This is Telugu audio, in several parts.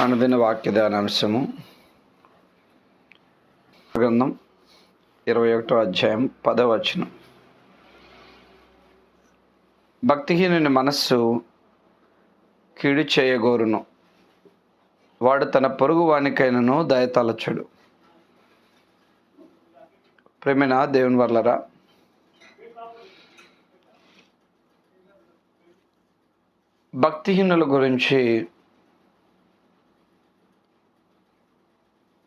అనుదిన వాక్య ధ్యానాంశము గ్రంథం 21వ అధ్యాయం 10వ వచనం. భక్తిహీనుని మనస్సు కీడు చేయగోరును, వాడు తన పొరుగు వానికైనను దయతలచడు. ప్రేమైన దేవుని వర్లరా, భక్తిహీనుల గురించి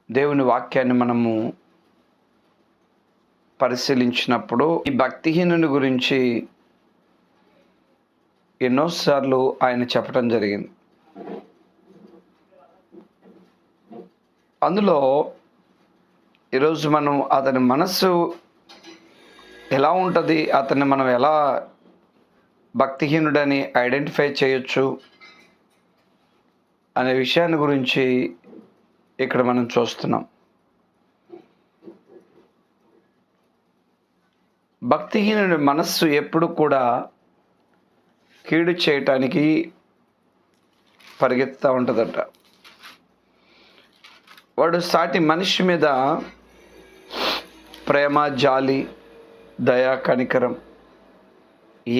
దేవుని వాక్యాన్ని మనము పరిశీలించినప్పుడు ఈ భక్తిహీనుని గురించి ఎన్నోసార్లు ఆయన చెప్పడం జరిగింది. అందులో ఈరోజు మనం అతని మనస్సు ఎలా ఉంటుంది, అతన్ని మనం ఎలా భక్తిహీనుడని ఐడెంటిఫై చేయొచ్చు అనే విషయాన్ని గురించి ఇక్కడ మనం చూస్తున్నాం. భక్తిహీనుడి మనస్సు ఎప్పుడు కూడా కీడు చేయటానికి పరిగెత్తుతూ ఉంటుందట. వాడు సాటి మనిషి మీద ప్రేమ, జాలి, దయ, కనికరం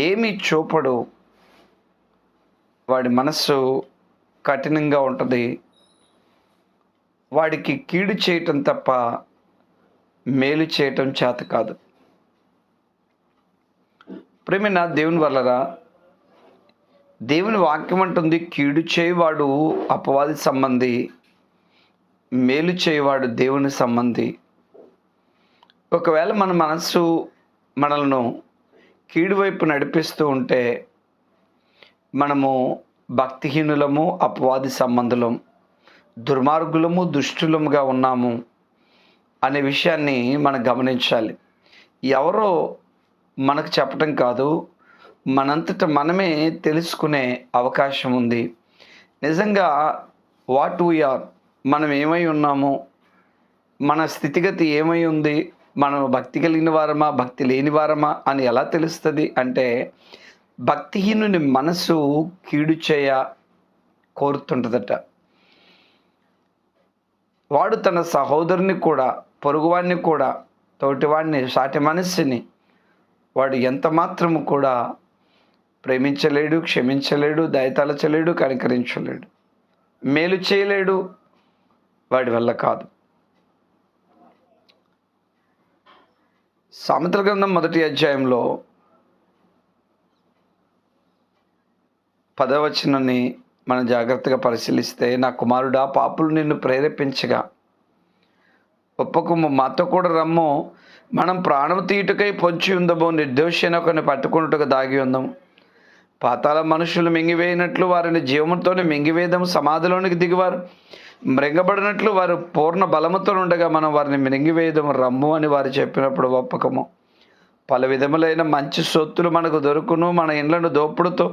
ఏమీ చూపడు. వాడి మనస్సు కఠినంగా ఉంటుంది. వాడికి కీడు చేయటం తప్ప మేలు చేయటం చేత కాదు. ప్రేమైన దేవుని వల్లరా, దేవుని వాక్యం అంటుంది, కీడు చేయవాడు అపవాది సంబంధి, మేలు చేయవాడు దేవుని సంబంధి. ఒకవేళ మన మనస్సు మనల్ని కీడు వైపు నడిపిస్తూ ఉంటే మనము భక్తిహీనులము, అపవాది సంబంధులం, దుర్మార్గులము, దుష్టులముగా ఉన్నాము అనే విషయాన్ని మనం గమనించాలి. ఎవరో మనకు చెప్పటం కాదు, మనంతట మనమే తెలుసుకునే అవకాశం ఉంది. నిజంగా వాట్ వీఆర్, మనం ఏమై ఉన్నాము, మన స్థితిగతి ఏమై ఉంది, మనం భక్తి కలిగిన వారమా, భక్తి లేని వారమా అని ఎలా తెలుస్తుంది అంటే, భక్తిహీనుని మనసు కీడు చేయ కోరుతుంటుందట. వాడు తన సహోదరుని కూడా, పొరుగువాడిని కూడా, తోటివాడిని, సాటి మనిషిని వాడు ఎంత మాత్రము కూడా ప్రేమించలేడు, క్షమించలేడు, దయతలచలేడు, కనికరించలేడు, మేలు చేయలేడు. వాడి వల్ల కాదు. సామెతల గ్రంథం 1వ అధ్యాయంలో 10వ వచనాన్ని మనం జాగ్రత్తగా పరిశీలిస్తే, నా కుమారుడా, పాపులు నిన్ను ప్రేరేపించగా ఒప్పకుము, మాతో కూడా రమ్ము, మనం ప్రాణము తీయుటకై పొంచి ఉందము, నిర్దోషైన ఒకరిని పట్టుకున్నట్టుగా దాగి ఉందము. పాతాళ మనుషులు మింగివేయినట్లు వారిని జీవముతోనే మింగివేదము, సమాధిలోనికి దిగివారు మృంగబడినట్లు వారు పూర్ణ బలముతో ఉండగా మనం వారిని మింగివేయదము రమ్ము అని వారు చెప్పినప్పుడు ఒప్పకము. పలు విధములైన మంచి సొత్తులు మనకు దొరుకును, మన ఇండ్లను దోపుడుతో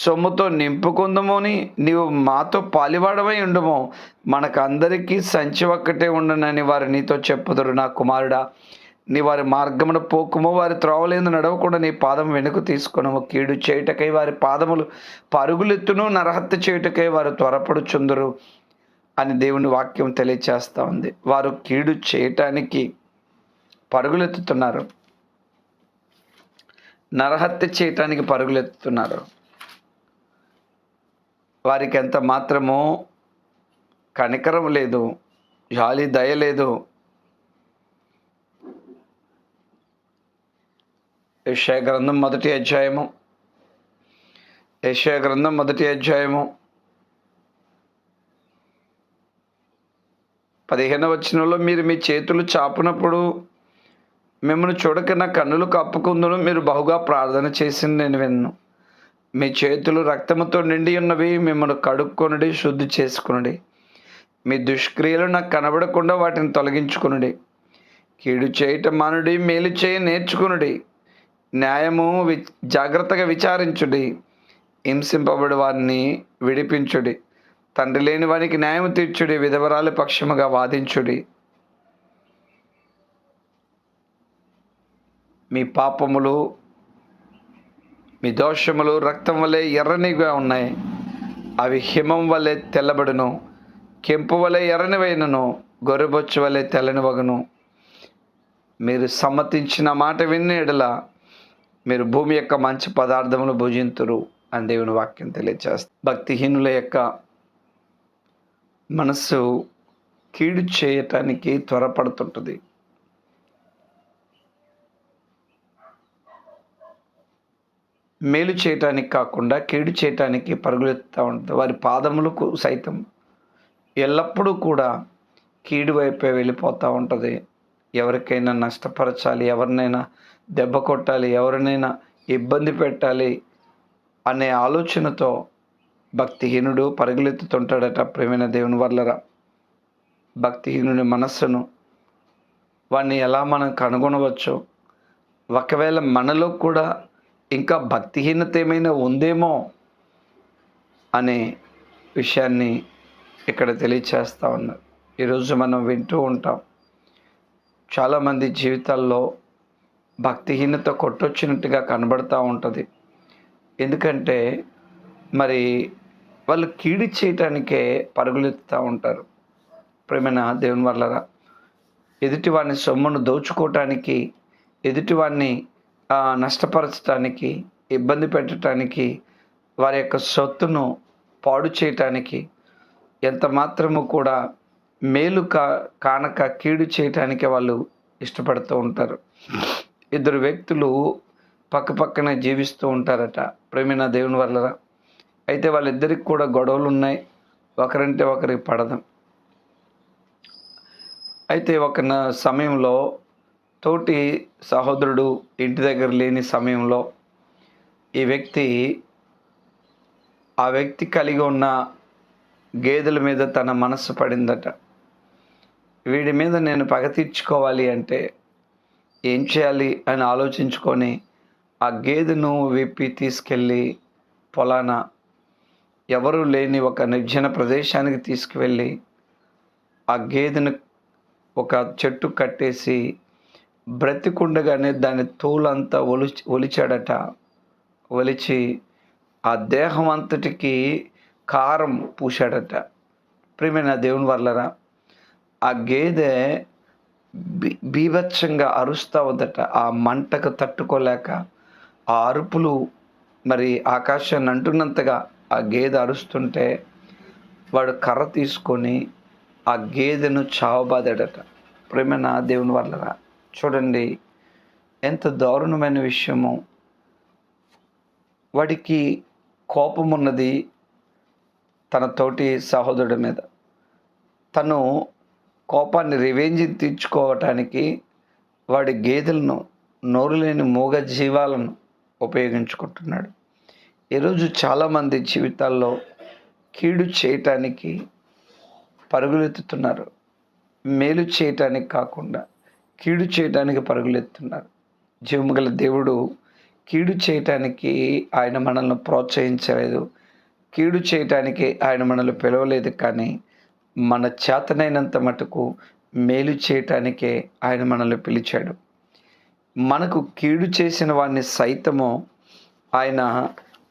సొమ్ముతో నింపుకుందము అని నీవు మాతో పాలివాడవై ఉండుము, మనకు అందరికీ సంచి ఒక్కటే ఉండనని వారు నీతో చెప్పుదురు. నా కుమారుడా, నీ వారి మార్గమును పోకుము, వారి త్రోవలేందు నడవకుండా నీ పాదం వెనుక తీసుకునము. కీడు చేయుటకై వారి పాదములు పరుగులెత్తును, నరహత్య చేయుటకై వారు త్వరపడుచుందురు అని దేవుని వాక్యం తెలియచేస్తూ ఉంది. వారు కీడు చేయటానికి పరుగులెత్తుతున్నారు, నరహత్య చేయటానికి పరుగులెత్తుతున్నారు. వారికి ఎంత మాత్రమో కనికరం లేదు, జాలి, దయ లేదు. యెషయా గ్రంథం 1వ అధ్యాయము 15వ వచనంలో, మీరు మీ చేతులు చాపునప్పుడు మిమ్మల్ని చూడక నా కన్నులు కప్పుకుందును, మీరు బహుగా ప్రార్థన చేసింది నేను విన్ను. మీ చేతులు రక్తముతో నిండి ఉన్నవి, మిమ్మల్ని కడుక్కొనుడి, శుద్ధి చేసుకునుడి. మీ దుష్క్రియలు నాకు కనబడకుండా వాటిని తొలగించుకునుడి. కీడు చేయటం మానుడి, మేలు చేయ నేర్చుకునుడి. న్యాయము జాగ్రత్తగా విచారించుడి. హింసింపబడి వారిని విడిపించుడి. తండ్రి లేని వారికి న్యాయం తీర్చుడి. విధవరాల పక్షముగా వాదించుడి. మీ పాపములు, మీ దోషములు రక్తం వలె ఎర్రనిగా ఉన్నాయి, అవి హిమం వలె తెల్లబడును. కెంపు వలె ఎర్రనివైనను, గొర్రెబొచ్చు వలె తెల్లనివగును. మీరు సమ్మతించిన మాట విన్న ఎడల మీరు భూమి యొక్క మంచి పదార్థములు భుజింతురు అని దేవుని వాక్యం తెలియజేస్తుంది. భక్తిహీనుల యొక్క మనస్సు కీడు చేయటానికి త్వరపడుతుంటుంది. మేలు చేయటానికి కాకుండా కీడు చేయటానికి పరుగులెత్తుతూ ఉంటుంది. వారి పాదములకు సైతం ఎల్లప్పుడూ కూడా కీడు వైపే వెళ్ళిపోతూ ఉంటుంది. ఎవరికైనా నష్టపరచాలి, ఎవరినైనా దెబ్బ కొట్టాలి, ఎవరినైనా ఇబ్బంది పెట్టాలి అనే ఆలోచనతో భక్తిహీనుడు పరుగులెత్తుతుంటాడట. ప్రేమైన దేవుని వల్లరా, భక్తిహీనుని మనస్సును వాడిని ఎలా మనం కనుగొనవచ్చు? ఒకవేళ మనలో కూడా ఇంకా భక్తిహీనత ఏమైనా ఉందేమో అనే విషయాన్ని ఇక్కడ తెలియచేస్తూ ఉన్నారు. ఈరోజు మనం వింటూ ఉంటాం, చాలామంది జీవితాల్లో భక్తిహీనత కొట్టొచ్చినట్టుగా కనబడుతూ ఉంటుంది. ఎందుకంటే మరి వాళ్ళు కీడు చేయటానికే పరుగులెత్తుతూ ఉంటారు. ప్రేమైన దేవుని వల్లరా, ఎదుటివాడిని సొమ్మును దోచుకోవటానికి, ఎదుటివాడిని నష్టపరచటానికి, ఇబ్బంది పెట్టడానికి, వారి యొక్క సొత్తును పాడు చేయటానికి, ఎంత మాత్రము కూడా మేలు కానక కీడు చేయటానికి వాళ్ళు ఇష్టపడుతూ ఉంటారు. ఇద్దరు వ్యక్తులు పక్కపక్కనే జీవిస్తూ ఉంటారట. ప్రేమైన దేవుని వల్లరా, అయితే వాళ్ళిద్దరికి కూడా గొడవలు ఉన్నాయి, ఒకరంటే ఒకరికి పడదు. అయితే ఒక సమయంలో తోటి సహోదరుడు ఇంటి దగ్గర లేని సమయంలో ఆ వ్యక్తి కలిగి ఉన్న గేదెల మీద తన మనస్సు పడిందట. వీడి మీద నేను పగ తీర్చుకోవాలి అంటే ఏం చేయాలి అని ఆలోచించుకొని ఆ గేదెను విప్పి తీసుకెళ్ళి పొలాన ఎవరు లేని ఒక నిర్జన ప్రదేశానికి తీసుకువెళ్ళి ఆ గేదెను ఒక చెట్టు కట్టేసి బ్రతికుండగానే దాని తోలంతా ఒలిచాడట. ఒలిచి ఆ దేహం అంతటికి కారం పూశాడట. ప్రియమైన దేవుని వల్లరా, ఆ గేదె బీభత్సంగా అరుస్తూ ఉందట. ఆ మంటకు తట్టుకోలేక ఆ అరుపులు మరి ఆకాశాన్ని అంటున్నంతగా ఆ గేదె అరుస్తుంటే వాడు కర్ర తీసుకొని ఆ గేదెను చావబాదాడట. ప్రియమైన దేవుని వల్లరా, చూడండి ఎంత దారుణమైన విషయము. వాడికి కోపం ఉన్నది తన తోటి సహోదరుడి మీద. తను కోపాన్ని రివెంజ్ తీర్చుకోవటానికి వాడి గేదెలను, నోరు లేని మూగ జీవాలను ఉపయోగించుకుంటున్నాడు. ఈరోజు చాలామంది జీవితాల్లో కీడు చేయటానికి పరుగులెత్తుతున్నారు. మేలు చేయటానికి కాకుండా కీడు చేయటానికి పరుగులెత్తున్నారు. జీవముగల దేవుడు కీడు చేయటానికి ఆయన మనల్ని ప్రోత్సహించలేదు, కీడు చేయటానికి ఆయన మనల్ని పిలవలేదు. కానీ మన చేతనైనంత మటుకు మేలు చేయటానికే ఆయన మనల్ని పిలిచాడు. మనకు కీడు చేసిన వాడిని సైతము ఆయన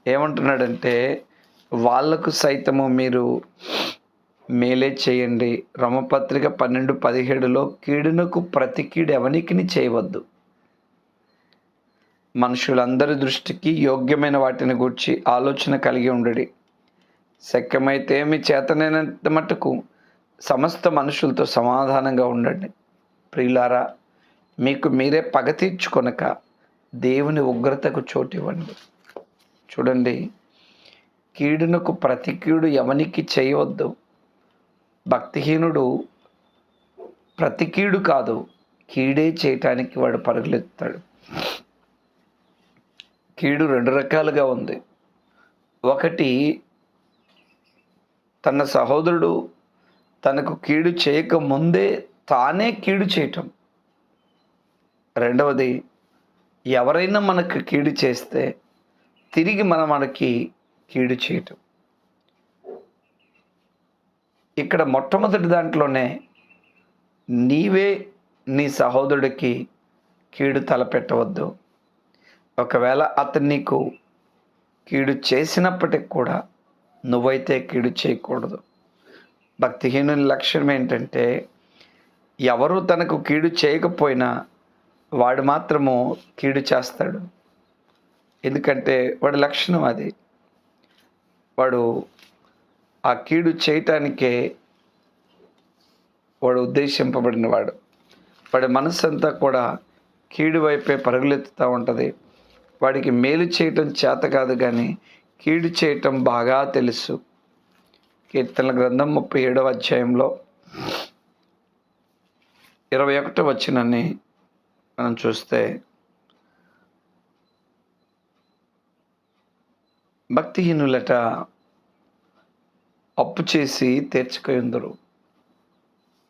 ఏమంటున్నాడంటే, వాళ్లకు సైతము మీరు మేలే చేయండి. రోమపత్రిక 12:17 కీడునకు ప్రతి కీడు ఎవనికిని చేయవద్దు. మనుషులందరి దృష్టికి యోగ్యమైన వాటిని గూర్చి ఆలోచన కలిగి ఉండడి. శక్యమైతే మీ చేతనైనంత మటుకు సమస్త మనుషులతో సమాధానంగా ఉండండి. ప్రియులారా, మీకు మీరే పగ తీర్చుకొనక దేవుని ఉగ్రతకు చోటివ్వండి. చూడండి, కీడునకు ప్రతి కీడు ఎవనికి చేయవద్దు. భక్తిహీనుడు ప్రతి కీడు కాదు, కీడే చేయటానికి వాడు పరుగులెత్తాడు. కీడు 2 రకాలుగా ఉంది. ఒకటి, తన సహోదరుడు తనకు కీడు చేయక ముందే తానే కీడు చేయటం. రెండవది, ఎవరైనా మనకు కీడు చేస్తే తిరిగి మనకి కీడు చేయటం. ఇక్కడ మొట్టమొదటి దాంట్లోనే నీవే నీ సహోదరుడికి కీడు తలపెట్టవద్దు. ఒకవేళ అతను నీకు కీడు చేసినప్పటికి కూడా నువ్వైతే కీడు చేయకూడదు. భక్తిహీనుని లక్షణం ఏంటంటే, ఎవరు తనకు కీడు చేయకపోయినా వాడు మాత్రము కీడు చేస్తాడు. ఎందుకంటే వాడి లక్షణం అది. వాడు ఆ కీడు చేయటానికే వాడు ఉద్దేశింపబడినవాడు. వాడి మనస్సంతా కూడా కీడు వైపే పరుగులెత్తుతూ ఉంటుంది. వాడికి మేలు చేయటం చేత కాదు, కానీ కీడు చేయటం బాగా తెలుసు. కీర్తనల గ్రంథం 37వ అధ్యాయంలో 21వ వచనాన్ని మనం చూస్తే, భక్తిహీనులట అప్పు చేసి తీర్చుకొందురు.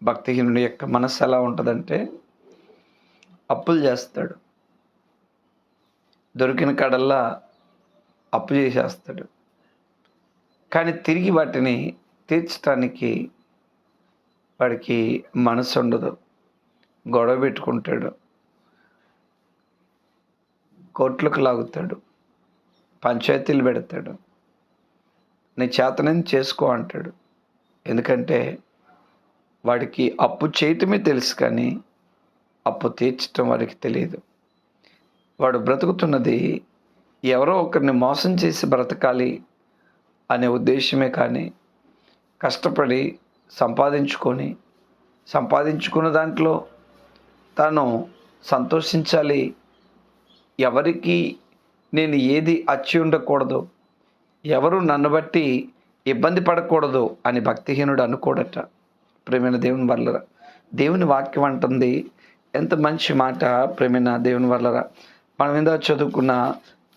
భక్తిహీనుడి యొక్క మనసు ఎలా ఉంటుందంటే, అప్పులు చేస్తాడు, దొరికిన కాడల్లా అప్పు చేసేస్తాడు. కానీ తిరిగి వాటిని తీర్చడానికి వాడికి మనసు ఉండదు. గొడవ పెట్టుకుంటాడు, కోర్టులకు లాగుతాడు, పంచాయతీలు పెడతాడు, నీ చేతనని చేసుకో అంటాడు. ఎందుకంటే వాడికి అప్పు చేయటమే తెలుసు, కానీ అప్పు తీర్చటం వాడికి తెలియదు. వాడు బ్రతుకుతున్నది ఎవరో ఒకరిని మోసం చేసి బ్రతకాలి అనే ఉద్దేశమే, కానీ కష్టపడి సంపాదించుకున్న దాంట్లో తాను సంతోషించాలి, ఎవరికి నేను ఏది అచ్చి ఉండకూడదు, ఎవరు నన్ను బట్టి ఇబ్బంది పడకూడదు అని భక్తిహీనుడు అనుకోడట. ప్రేమైన దేవుని వల్లరా, దేవుని వాక్యం అంటుంది, ఎంత మంచి మాట ప్రేమైన దేవుని వల్లరా. మనం ఇందా చదువుకున్న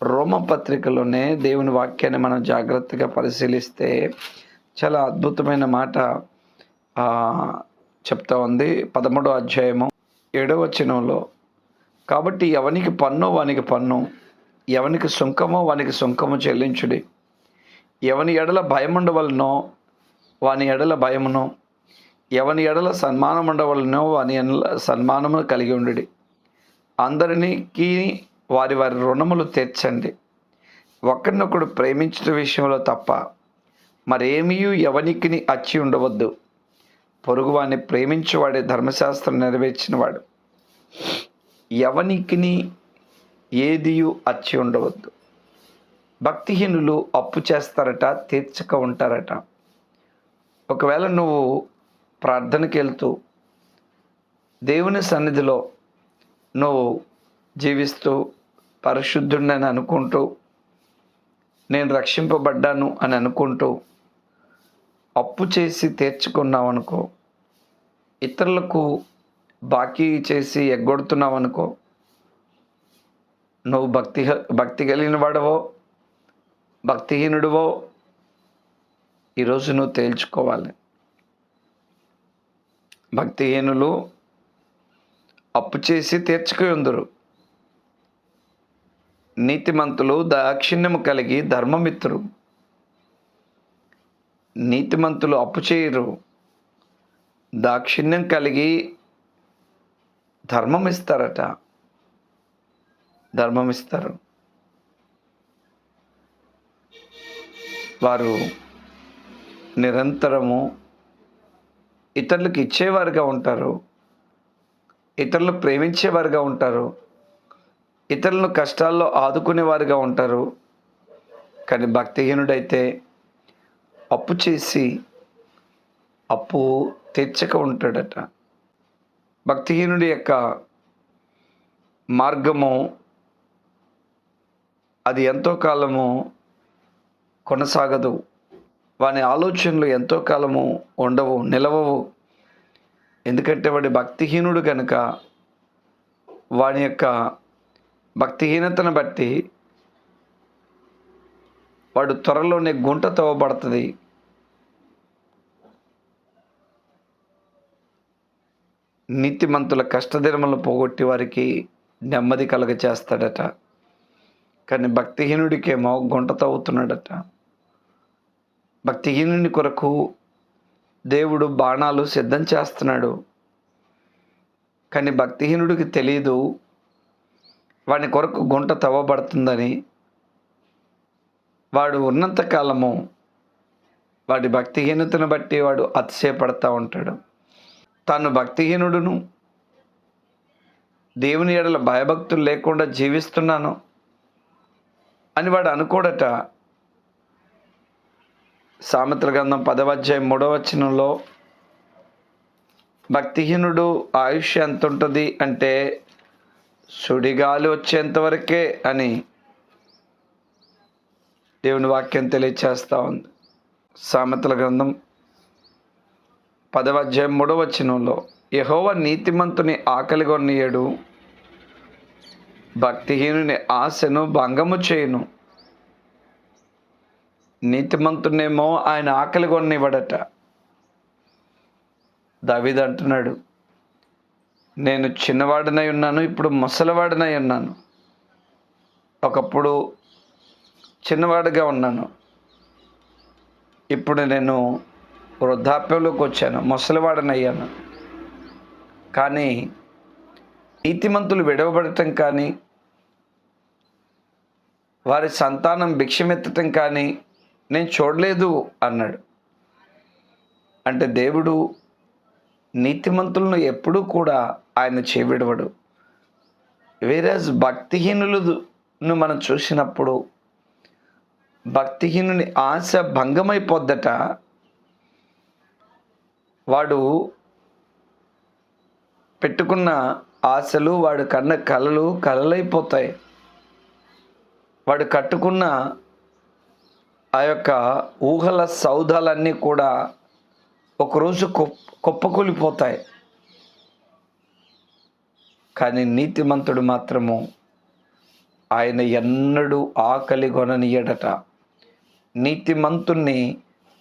రోమపత్రికలోనే దేవుని వాక్యాన్ని మనం జాగ్రత్తగా పరిశీలిస్తే చాలా అద్భుతమైన మాట చెప్తా ఉంది. 13వ అధ్యాయము 7వ వచనంలో, కాబట్టి ఎవనికి పన్ను వానికి పన్ను, ఎవనికి సుంకమో వానికి సుంకము చెల్లించుడి, ఎవని ఎడల భయముండవలనో వాని ఎడల భయమును, ఎవని ఎడల సన్మానం ఉండవలనో వాని ఎడల సన్మానము కలిగి ఉండుడి, అందరికీ వారి వారి రుణములు తీర్చండి, ఒకరినొకడు ప్రేమించడం విషయంలో తప్ప మరేమీ ఎవనికి అచ్చి ఉండవద్దు, పొరుగువాన్ని ప్రేమించువాడే ధర్మశాస్త్రం నెరవేర్చినవాడు, ఎవనికి ఏదియు అచ్చి ఉండవద్దు. భక్తిహీనులు అప్పు చేస్తారట, తీర్చక ఉంటారట. ఒకవేళ నువ్వు ప్రార్థనకి వెళ్తూ దేవుని సన్నిధిలో నువ్వు జీవిస్తూ పరిశుద్ధుడిని అనుకుంటూ, నేను రక్షింపబడ్డాను అని అనుకుంటూ అప్పు చేసి తీర్చుకున్నావు అనుకో, ఇతరులకు బాకీ చేసి ఎగ్గొడుతున్నావు అనుకో, నువ్వు భక్తి కలిగిన వాడవో భక్తిహీనుడివో ఈరోజు నువ్వు తేల్చుకోవాలి. భక్తిహీనులు అప్పు చేసి తీర్చుకొందురు, నీతిమంతులు దాక్షిణ్యము కలిగి ధర్మమిత్తురు. నీతిమంతులు అప్పు చేయరు, దాక్షిణ్యం కలిగి ధర్మమిస్తారు. వారు నిరంతరము ఇతరులకు ఇచ్చేవారుగా ఉంటారు, ఇతరులను ప్రేమించేవారుగా ఉంటారు, ఇతరులను కష్టాల్లో ఆదుకునేవారుగా ఉంటారు. కానీ భక్తిహీనుడైతే అప్పు చేసి అప్పు తీర్చక ఉంటాడట. భక్తిహీనుడి యొక్క మార్గము అది ఎంతో కాలము కొనసాగదు. వాని ఆలోచనలు ఎంతో కాలము ఉండవు, నిలవవు. ఎందుకంటే వాడి భక్తిహీనుడు కనుక వాని యొక్క భక్తిహీనతను బట్టి వాడు త్వరలోనే గుంట తవ్వబడుతుంది. నీతిమంతుల కష్టదినములను పోగొట్టి వారికి నెమ్మది కలుగ చేస్తాడట. కానీ భక్తిహీనుడికేమో గుంట తవ్వుతున్నాడట. భక్తిహీనుని కొరకు దేవుడు బాణాలు సిద్ధం చేస్తున్నాడు. కానీ భక్తిహీనుడికి తెలియదు వాని కొరకు గుంట తవ్వబడుతుందని. వాడు ఉన్నంతకాలము వాడి భక్తిహీనతను బట్టి వాడు అతిశయపడతా ఉంటాడు. తాను భక్తిహీనుడును, దేవుని ఎడల భయభక్తులు లేకుండా జీవిస్తున్నాను అని వాడు అనుకోడట. సామెతల గ్రంథం 10వ అధ్యాయం 3వ వచనంలో భక్తిహీనుడు ఆయుష్ ఎంత ఉంటుంది అంటే సుడిగాలి వచ్చేంత వరకే అని దేవుని వాక్యం తెలియచేస్తూ ఉంది. సామెతల గ్రంథం 10వ అధ్యాయం 3వ వచనంలో యెహోవా నీతిమంతుని ఆకలిగొనియడు, భక్తిహీనుని ఆశను భంగము చేయును. నీతిమంతునేమో ఆయన ఆకలిగొనివ్వడట. దావీదు అంటున్నాడు, నేను చిన్నవాడినై ఉన్నాను, ఇప్పుడు ముసలివాడినై ఉన్నాను. ఒకప్పుడు చిన్నవాడిగా ఉన్నాను, ఇప్పుడు నేను వృద్ధాప్యంలోకి వచ్చాను, ముసలివాడినయ్యాను. కానీ నీతిమంతులు విడవబడటం కానీ, వారి సంతానం భిక్షమెత్తటం కానీ నేను చూడలేదు అన్నాడు. అంటే దేవుడు నీతిమంతులను ఎప్పుడూ కూడా ఆయన చేవిడవడు. వేరేస్ భక్తిహీనులను మనం చూసినప్పుడు భక్తిహీనుని ఆశ భంగమైపోద్దట. వాడు పెట్టుకున్న ఆశలు, వాడు కన్న కలలు కలలైపోతాయి. వాడు కట్టుకున్న ఆ యొక్క ఊహల సౌధాలన్నీ కూడా ఒకరోజు కుప్పకూలిపోతాయి. కానీ నీతిమంతుడు మాత్రము ఆయన ఎన్నడూ ఆకలి కొననీయడట. నీతిమంతుణ్ణి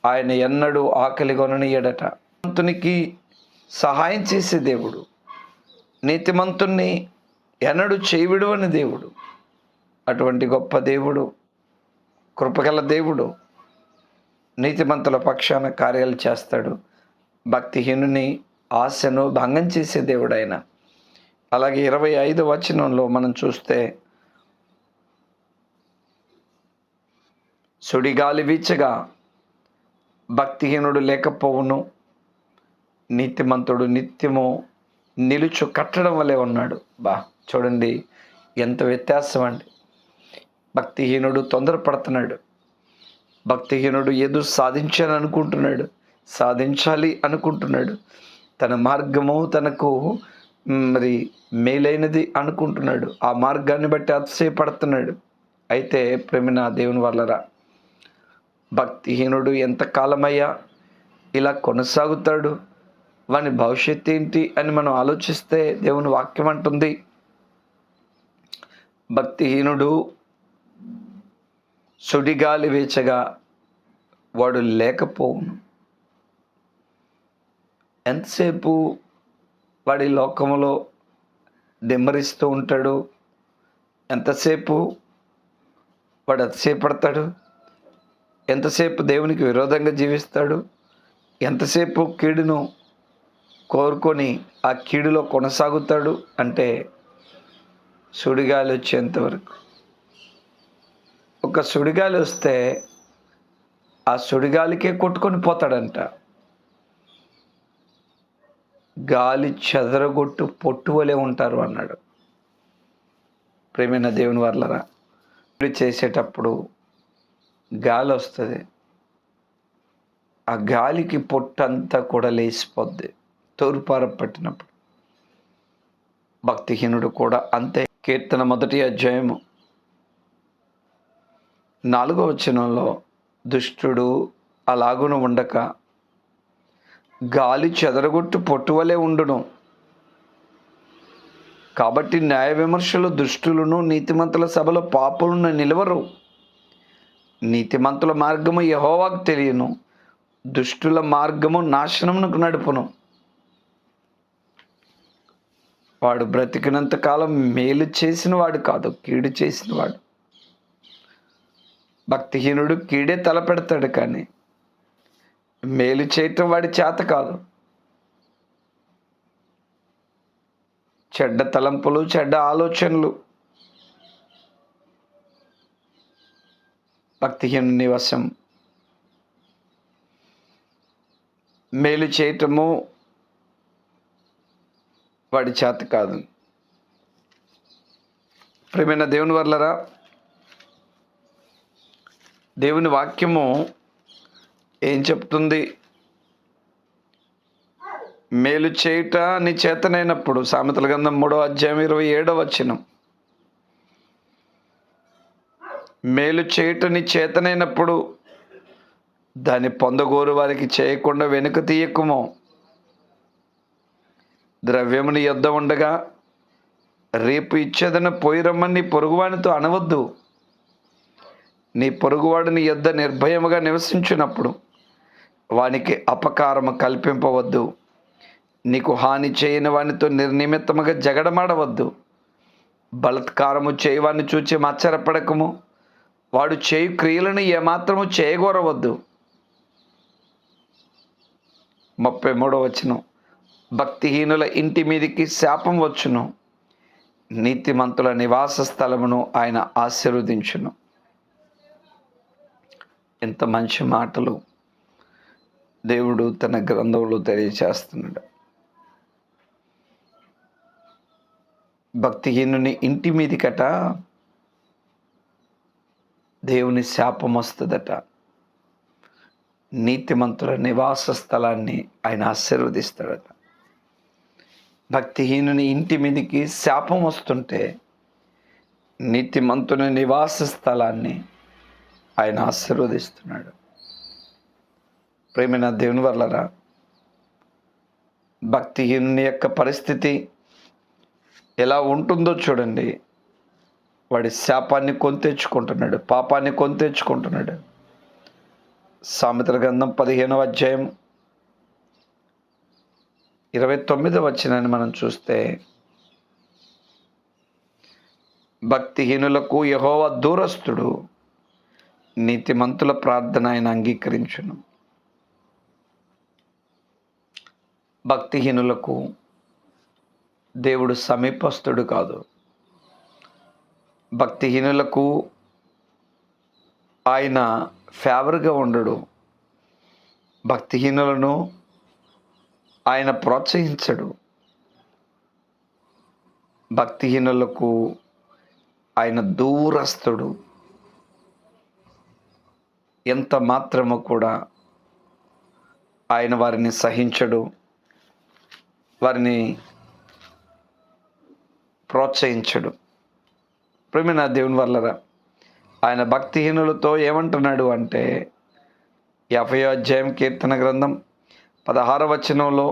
ఆయన ఎన్నడూ ఆకలి కొననీయడట. నీతిమంతునికి సహాయం చేసే దేవుడు, నీతిమంతుణ్ణి ఎన్నడూ చేయవిడువని దేవుడు. అటువంటి గొప్ప దేవుడు, కృపగల దేవుడు నీతిమంతుల పక్షాన కార్యాలు చేస్తాడు. భక్తిహీనుని ఆశను భంగం చేసే దేవుడు ఆయన. అలాగే 25వ వచనంలో మనం చూస్తే, సుడిగాలి వీచగా భక్తిహీనుడు లేకపోవును, నీతిమంతుడు నిత్యము నిలుచు కట్టడం వలె ఉన్నాడు. చూడండి ఎంత వ్యత్యాసం అండి. భక్తిహీనుడు తొందరపడుతున్నాడు. భక్తిహీనుడు ఏదో సాధించాలి అనుకుంటున్నాడు. తన మార్గము తనకు మేలైనది అనుకుంటున్నాడు. ఆ మార్గాన్ని బట్టి అతిశయపడుతున్నాడు. అయితే ప్రేమిన దేవుని వల్లరా, భక్తిహీనుడు ఎంతకాలమయ్యా ఇలా కొనసాగుతాడు, వాని భవిష్యత్తు ఏంటి అని మనం ఆలోచిస్తే దేవుని వాక్యం అంటుంది, భక్తిహీనుడు సుడిగాలి వీచగా వాడు లేకపోవును. ఎంతసేపు వాడి లోకములో దిమ్మరిస్తూ ఉంటాడు, ఎంతసేపు వాడు అతిశయపడతాడు, ఎంతసేపు దేవునికి విరోధంగా జీవిస్తాడు, ఎంతసేపు కీడును కోరుకొని ఆ కీడులో కొనసాగుతాడు అంటే సుడిగాలి వచ్చేంతవరకు. ఒక సుడిగాలి వస్తే ఆ సుడిగాలికే కొట్టుకొని పోతాడంట. గాలి చెదరగొట్టు పొట్టు వలె ఉంటారు అన్నాడు. ప్రేమైన దేవుని వర్లరా, చేసేటప్పుడు గాలి వస్తుంది, ఆ గాలికి పొట్టంతా కూడా లేచిపోద్ది తూర్పార పట్టినప్పుడు. భక్తిహీనుడు కూడా అంతే. కీర్తన 1వ అధ్యాయము 4వ వచనంలో, దుష్టుడు అలాగును ఉండక గాలి చెదరగొట్టు పొట్టువలే ఉండును. కాబట్టి న్యాయ విమర్శలు దుష్టులను, నీతిమంతుల సభలో పాపులను నిలవరు. నీతిమంతుల మార్గము యెహోవాకు తెలియను, దుష్టుల మార్గము నాశనమునకు నడుపును. వాడు బ్రతికినంత కాలం మేలు చేసిన వాడు కాదు, కీడు చేసిన వాడు. భక్తిహీనుడు కీడే తలపెడతాడు, కానీ మేలు చేయటం వాడి చేత కాదు. చెడ్డ తలంపులు, చెడ్డ ఆలోచనలు భక్తిహీనుని వశం. మేలు చేయటము వాడి చేత కాదు. ప్రియమైన దేవుని వర్లరా, దేవుని వాక్యము ఏం చెప్తుంది? మేలు చేయుట నీ చేతనైనప్పుడు, సామెతల గ్రంథం 3:27 మేలు చేయుట నీ చేతనైనప్పుడు దాన్ని పొందగోరు వారికి చేయకుండా వెనుక తీయకుమో. ద్రవ్యము నీ యొద్ద ఉండగా రేపు ఇచ్చేదన పోయి రమ్మని నీ పొరుగువానితో అనవద్దు. నీ పొరుగువాడు నీ యొద్ద నిర్భయముగా నివసించినప్పుడు వానికి అపకారము కల్పింపవద్దు. నీకు హాని చేయని వానితో నిర్నిమిత్తముగా జగడమాడవద్దు. బలత్కారము చేయవాన్ని చూచి ఆశ్చర్యపడకము. వాడు చేయు క్రియలను ఏమాత్రము చేయగోరవద్దు. 33 భక్తిహీనుల ఇంటి మీదికి శాపం వచ్చును, నీతిమంతుల నివాస స్థలమును ఆయన ఆశీర్వదించును. ఎంత మంచి మాటలు దేవుడు తన గ్రంథంలో తెలియచేస్తున్నాడు. భక్తిహీనుని ఇంటి మీదికట దేవుని శాపం వస్తుందట. నీతిమంతుల నివాస స్థలాన్ని ఆయన ఆశీర్వదిస్తాడట. భక్తిహీనుని ఇంటి మీదికి శాపం వస్తుంటే నీతిమంతుని నివాస స్థలాన్ని ఆయన ఆశీర్వదిస్తున్నాడు. ప్రేమైన దేవుని వల్లరా, భక్తిహీనుని యొక్క పరిస్థితి ఎలా ఉంటుందో చూడండి. వాడి శాపాన్ని కొని తెచ్చుకుంటున్నాడు, పాపాన్ని కొని తెచ్చుకుంటున్నాడు. సామెతల గ్రంథం 15:29 మనం చూస్తే, భక్తిహీనులకు యెహోవా దూరస్తుడు, నీతిమంతుల ప్రార్థన ఆయన అంగీకరించును. భక్తిహీనులకు దేవుడు సమీపస్తుడు కాదు. భక్తిహీనులకు ఆయన ఫేవర్గా ఉండడు. భక్తిహీనులను ఆయన ప్రోత్సహించడు. భక్తిహీనులకు ఆయన దూరస్తుడు. ఎంత మాత్రము కూడా ఆయన వారిని సహించడు, వారిని ప్రోత్సహించడు. ప్రేమైన దేవుని వల్లరా, ఆయన భక్తిహీనులతో ఏమంటున్నాడు అంటే, 50వ కీర్తన గ్రంథం 16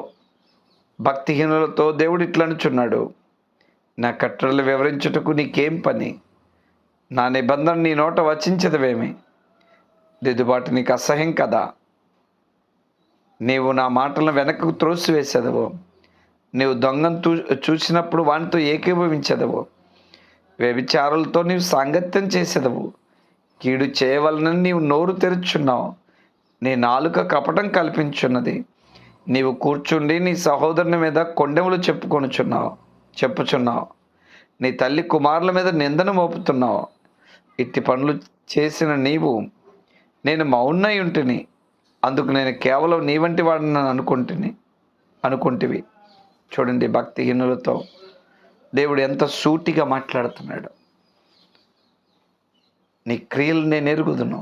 భక్తిహీనులతో దేవుడు ఇట్లనుచున్నాడు, నా కట్టడలు వివరించుటకు నీకేం పని? నా నిబంధన నీ నోట వచించదవేమి? దిద్దుబాటు నీకు అసహ్యం కదా? నీవు నా మాటలను వెనక్కు త్రోసివేసేదవో. నీవు దొంగను చూసినప్పుడు వానితో ఏకీభవించదవు. వ్యభిచారులతో నీవు సాంగత్యం చేసేదవు. కీడు చేయవలనని నీవు నోరు తెరుచున్నావు. నీ నాలుక కపటం కల్పించున్నది. నీవు కూర్చుండి నీ సహోదరుని మీద కొండెములు చెప్పుచున్నావు. నీ తల్లి కుమారుల మీద నిందను మోపుతున్నావు. ఇట్టి పనులు చేసిన నీవు, నేను మౌనై ఉంటిని, అందుకు నేను కేవలం నీ వంటి వాడిని అనుకుంటివి. చూడండి, భక్తిహీనులతో దేవుడు ఎంత సూటిగా మాట్లాడుతున్నాడు. నీ క్రియలు నేను ఎరుగుదును,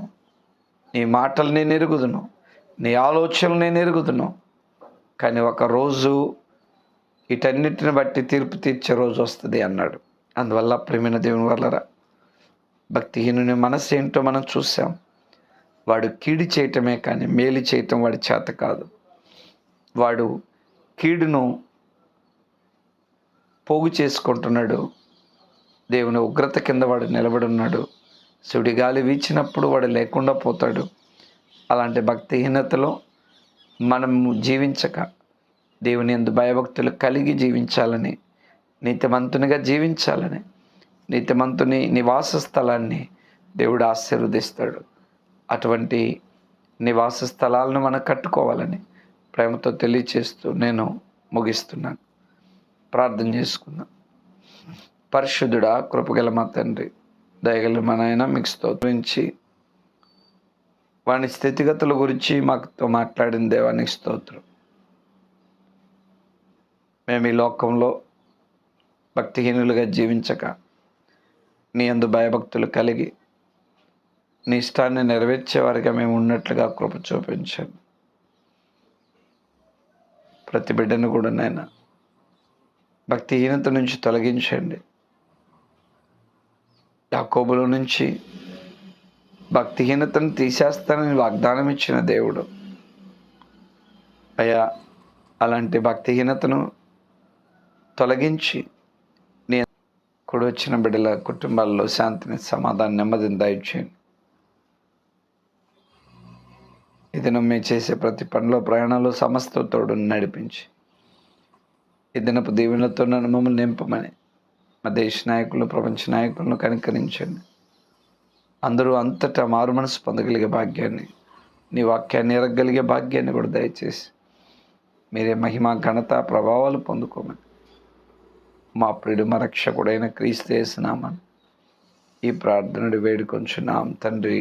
నీ మాటలు నేను ఎరుగుదును, నీ ఆలోచనలు నేను ఎరుగుదును. కానీ ఒకరోజు వీటన్నిటిని బట్టి తీర్పు తీర్చే రోజు వస్తుంది అన్నాడు. అందువల్ల ప్రేమైన దేవుని వల్లరా, భక్తిహీనుని మనసు ఏంటో మనం చూసాం. వాడు కీడు చేయటమే కానీ మేలు చేయటం వాడి చేత కాదు. వాడు కీడును పోగు చేసుకుంటున్నాడు. దేవుని ఉగ్రత కింద వాడు నిలబడి ఉన్నాడు. సుడిగాలి వీచినప్పుడు వాడు లేకుండా పోతాడు. అలాంటి భక్తిహీనతలో మనము జీవించక దేవుని యందు భయభక్తులు కలిగి జీవించాలని, నీతిమంతునిగా జీవించాలని, నీతిమంతుని నివాస స్థలాన్ని దేవుడు ఆశీర్వదిస్తాడు. అటువంటి నివాస స్థలాలను మనం కట్టుకోవాలని ప్రేమతో తెలియచేస్తూ నేను ముగిస్తున్నాను. ప్రార్థన చేసుకుందాం. పరిశుద్ధుడా, కృపగల మా తండ్రి, దయగల మా నాయన, మీకు స్తోత్రించి వాని స్థితిగతుల గురించి మాతో మాట్లాడిన దేవానికి స్తోత్రం. మేము ఈ లోకంలో భక్తిహీనులుగా జీవించక నీ యందు భయభక్తులు కలిగి నీ ఇష్టాన్ని నెరవేర్చేవారిగా మేము ఉన్నట్లుగా కృప చూపించండి. ప్రతి బిడ్డను కూడా నాయన భక్తిహీనత నుంచి తొలగించండి. యాకోబుల నుంచి భక్తిహీనతను తీసేస్తానని వాగ్దానం ఇచ్చిన దేవుడు అయ్యా, అలాంటి భక్తిహీనతను తొలగించి నీ కూడా వచ్చిన బిడ్డల కుటుంబాల్లో శాంతిని, సమాధానం, నెమ్మదిని దయచేయండి. ఈ దినం మేము చేసే ప్రతి పనిలో, ప్రయాణంలో సమస్త తోడు నడిపించి ఈ దినపు దీవెనలతో నన్ను మమ్మల్ని నింపమని మా దేశ నాయకులను, ప్రపంచ నాయకులను కనికరించండి. అందరూ అంతటా మారు మనసు పొందగలిగే భాగ్యాన్ని, నీ వాక్యాన్ని ఎరగగలిగే భాగ్యాన్ని కూడా దయచేసి మీరే మహిమ, ఘనత, ప్రభావాలు పొందుకోమని మా ప్రియుడు, మా రక్షకుడైన క్రీస్తు యేసు నామమున ఈ ప్రార్థనను వేడుకొంచున్నాం తండ్రి.